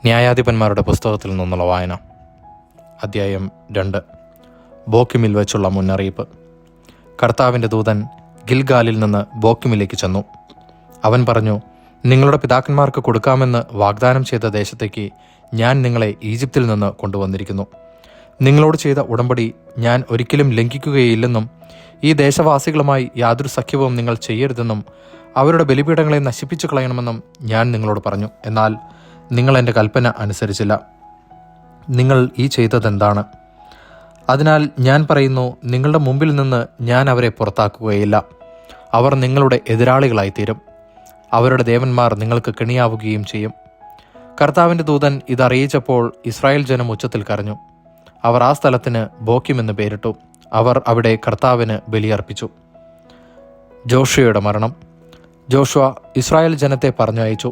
ന്യായാധിപന്മാരുടെ പുസ്തകത്തിൽ നിന്നുള്ള വായന. അധ്യായം 2. ബോക്കിമിൽ വെച്ചുള്ള മുന്നറിയിപ്പ്. കർത്താവിൻ്റെ ദൂതൻ ഗിൽഗാലിൽ നിന്ന് ബോക്കിമിലേക്ക് ചെന്നു. അവൻ പറഞ്ഞു, നിങ്ങളുടെ പിതാക്കന്മാർക്ക് കൊടുക്കാമെന്ന് വാഗ്ദാനം ചെയ്ത ദേശത്തേക്ക് ഞാൻ നിങ്ങളെ ഈജിപ്തിൽ നിന്ന് കൊണ്ടുവന്നിരിക്കുന്നു. നിങ്ങളോട് ചെയ്ത ഉടമ്പടി ഞാൻ ഒരിക്കലും ലംഘിക്കുകയില്ലെന്നും ഈ ദേശവാസികളുമായി യാതൊരു സഖ്യവും നിങ്ങൾ ചെയ്യരുതെന്നും അവരുടെ ബലിപീഠങ്ങളെ നശിപ്പിച്ചു കളയണമെന്നും ഞാൻ നിങ്ങളോട് പറഞ്ഞു. എന്നാൽ നിങ്ങൾ എൻ്റെ കൽപ്പന അനുസരിച്ചില്ല. നിങ്ങൾ ഈ ചെയ്തതെന്താണ്? അതിനാൽ ഞാൻ പറയുന്നു, നിങ്ങളുടെ മുമ്പിൽ നിന്ന് ഞാൻ അവരെ പുറത്താക്കുകയില്ല. അവർ നിങ്ങളുടെ എതിരാളികളായിത്തീരും. അവരുടെ ദേവന്മാർ നിങ്ങൾക്ക് കെണിയാവുകയും ചെയ്യും. കർത്താവിൻ്റെ ദൂതൻ ഇതറിയിച്ചപ്പോൾ ഇസ്രായേൽ ജനം ഉച്ചത്തിൽ കരഞ്ഞു. അവർ ആ സ്ഥലത്തിന് ബോക്കിം എന്ന് പേരിട്ടു. അവർ അവിടെ കർത്താവിന് ബലിയർപ്പിച്ചു. ജോഷുവയുടെ മരണം. ജോഷുവ ഇസ്രായേൽ ജനത്തെ പറഞ്ഞയച്ചു.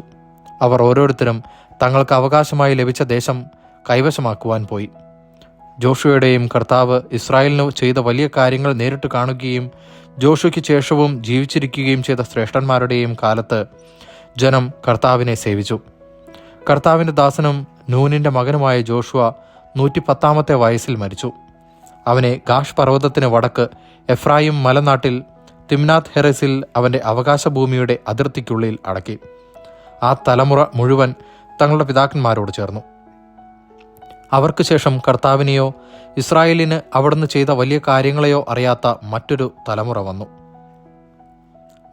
അവർ ഓരോരുത്തരും തങ്ങൾക്ക് അവകാശമായി ലഭിച്ച ദേശം കൈവശമാക്കുവാൻ പോയി. ജോഷുവയുടെയും കർത്താവ് ഇസ്രായേലിന് ചെയ്ത വലിയ കാര്യങ്ങൾ നേരിട്ട് കാണുകയും ജോഷുയ്ക്ക് ശേഷവും ജീവിച്ചിരിക്കുകയും ചെയ്ത ശ്രേഷ്ഠന്മാരുടെയും കാലത്ത് ജനം കർത്താവിനെ സേവിച്ചു. കർത്താവിൻ്റെ ദാസനും നൂനിൻ്റെ മകനുമായ ജോഷുവ 110 വയസ്സിൽ മരിച്ചു. അവനെ ഗാഷ് പർവ്വതത്തിന് വടക്ക് എഫ്രായിം മലനാട്ടിൽ തിമ്നാത്ത് ഹെറസിൽ അവൻ്റെ അവകാശഭൂമിയുടെ അതിർത്തിക്കുള്ളിൽ അടക്കി. ആ തലമുറ മുഴുവൻ തങ്ങളുടെ പിതാക്കന്മാരോട് ചേർന്നു. അവർക്ക് ശേഷം കർത്താവിനെയോ ഇസ്രായേലിന് അവിടുന്ന് ചെയ്ത വലിയ കാര്യങ്ങളെയോ അറിയാത്ത മറ്റൊരു തലമുറ വന്നു.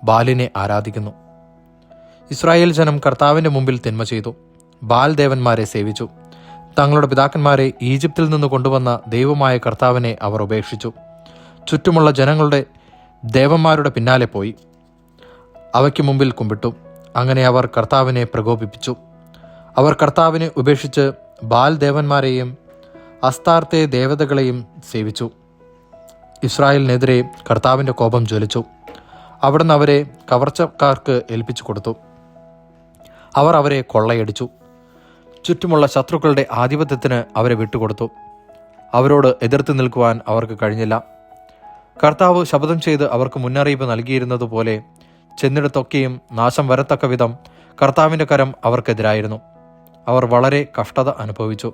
ബാലിനെ ആരാധിക്കുന്നു. ഇസ്രായേൽ ജനം കർത്താവിൻ്റെ മുമ്പിൽ തിന്മ ചെയ്തു. ബാൽ ദേവന്മാരെ സേവിച്ചു. തങ്ങളുടെ പിതാക്കന്മാരെ ഈജിപ്തിൽ നിന്ന് കൊണ്ടുവന്ന ദൈവമായ കർത്താവിനെ അവർ ഉപേക്ഷിച്ചു. ചുറ്റുമുള്ള ജനങ്ങളുടെ ദേവന്മാരുടെ പിന്നാലെ പോയി അവയ്ക്ക് മുമ്പിൽ കുമ്പിട്ടു. അങ്ങനെ അവർ കർത്താവിനെ പ്രകോപിപ്പിച്ചു. അവർ കർത്താവിനെ ഉപേക്ഷിച്ച് ബാൽ ദേവന്മാരെയും അസ്താർത്തെ ദേവതകളെയും സേവിച്ചു. ഇസ്രായേലിനെതിരെ കർത്താവിൻ്റെ കോപം ജ്വലിച്ചു. അവിടുന്ന് അവരെ കവർച്ചക്കാർക്ക് ഏൽപ്പിച്ചു കൊടുത്തു. അവർ അവരെ കൊള്ളയടിച്ചു. ചുറ്റുമുള്ള ശത്രുക്കളുടെ ആധിപത്യത്തിന് അവരെ വിട്ടുകൊടുത്തു. അവരോട് എതിർത്ത് നിൽക്കുവാൻ അവർക്ക് കഴിഞ്ഞില്ല. കർത്താവ് ശപഥം ചെയ്ത് അവർക്ക് മുന്നറിയിപ്പ് നൽകിയിരുന്നതുപോലെ ചെന്നിടത്തൊക്കെയും നാശം വരത്തക്ക വിധം കർത്താവിൻ്റെ കരം അവർക്കെതിരായിരുന്നു. അവർ വളരെ കഷ്ടത അനുഭവിച്ചു.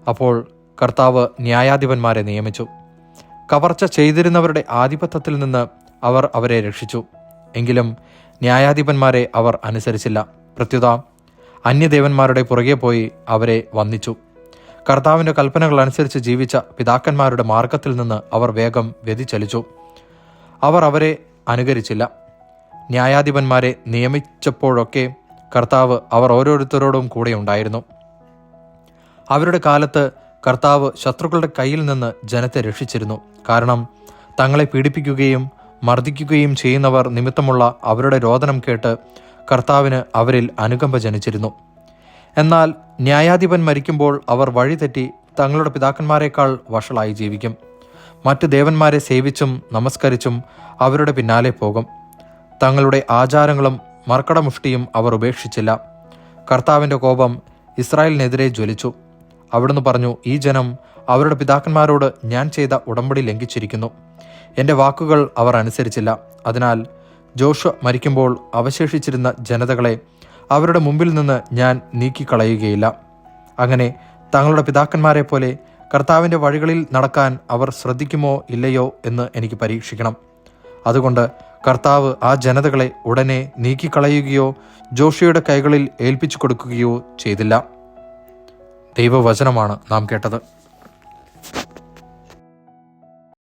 അപ്പോൾ കർത്താവ് ന്യായാധിപന്മാരെ നിയമിച്ചു. കവർച്ച ചെയ്തിരുന്നവരുടെ ആധിപത്യത്തിൽ നിന്ന് അവർ അവരെ രക്ഷിച്ചു. എങ്കിലും ന്യായാധിപന്മാരെ അവർ അനുസരിച്ചില്ല. പ്രത്യുത അന്യദേവന്മാരുടെ പുറകെ പോയി അവരെ വന്ദിച്ചു. കർത്താവിൻ്റെ കൽപ്പനകൾ അനുസരിച്ച് ജീവിച്ച പിതാക്കന്മാരുടെ മാർഗത്തിൽ നിന്ന് അവർ വേഗം വ്യതിചലിച്ചു. അവർ അവരെ അനുകരിച്ചില്ല. ന്യായാധിപന്മാരെ നിയമിച്ചപ്പോഴൊക്കെ കർത്താവ് അവർ ഓരോരുത്തരോടും കൂടെ ഉണ്ടായിരുന്നു. അവരുടെ കാലത്ത് കർത്താവ് ശത്രുക്കളുടെ കയ്യിൽ നിന്ന് ജനത്തെ രക്ഷിച്ചിരുന്നു. കാരണം തങ്ങളെ പീഡിപ്പിക്കുകയും മർദ്ദിക്കുകയും ചെയ്യുന്നവർ നിമിത്തമുള്ള അവരുടെ രോദനം കേട്ട് കർത്താവിന് അവരിൽ അനുകമ്പ ജനിച്ചിരുന്നു. എന്നാൽ ന്യായാധിപൻ മരിക്കുമ്പോൾ അവർ വഴിതെറ്റി തങ്ങളുടെ പിതാക്കന്മാരെക്കാൾ വഷളായി ജീവിക്കും. മറ്റു ദേവന്മാരെ സേവിച്ചും നമസ്കരിച്ചും അവരുടെ പിന്നാലെ പോകും. തങ്ങളുടെ ആചാരങ്ങളും മർക്കടമുഷ്ടിയും അവർ ഉപേക്ഷിച്ചില്ല. കർത്താവിൻ്റെ കോപം ഇസ്രായേലിനെതിരെ ജ്വലിച്ചു. അവിടുന്ന് പറഞ്ഞു, ഈ ജനം അവരുടെ പിതാക്കന്മാരോട് ഞാൻ ചെയ്ത ഉടമ്പടി ലംഘിച്ചിരിക്കുന്നു. എൻ്റെ വാക്കുകൾ അവർ അനുസരിച്ചില്ല. അതിനാൽ ജോഷുവ മരിക്കുമ്പോൾ അവശേഷിച്ചിരുന്ന ജനതകളെ അവരുടെ മുമ്പിൽ നിന്ന് ഞാൻ നീക്കിക്കളയുകയില്ല. അങ്ങനെ തങ്ങളുടെ പിതാക്കന്മാരെ പോലെ കർത്താവിൻ്റെ വഴികളിൽ നടക്കാൻ അവർ ശ്രദ്ധിക്കുമോ ഇല്ലയോ എന്ന് എനിക്ക് പരീക്ഷിക്കണം. അതുകൊണ്ട് കർത്താവ് ആ ജനതകളെ ഉടനെ നീക്കിക്കളയുകയോ ജോഷുവയുടെ കൈകളിൽ ഏൽപ്പിച്ചു കൊടുക്കുകയോ ചെയ്തില്ല. ദൈവവചനമാണ് നാം കേട്ടത്.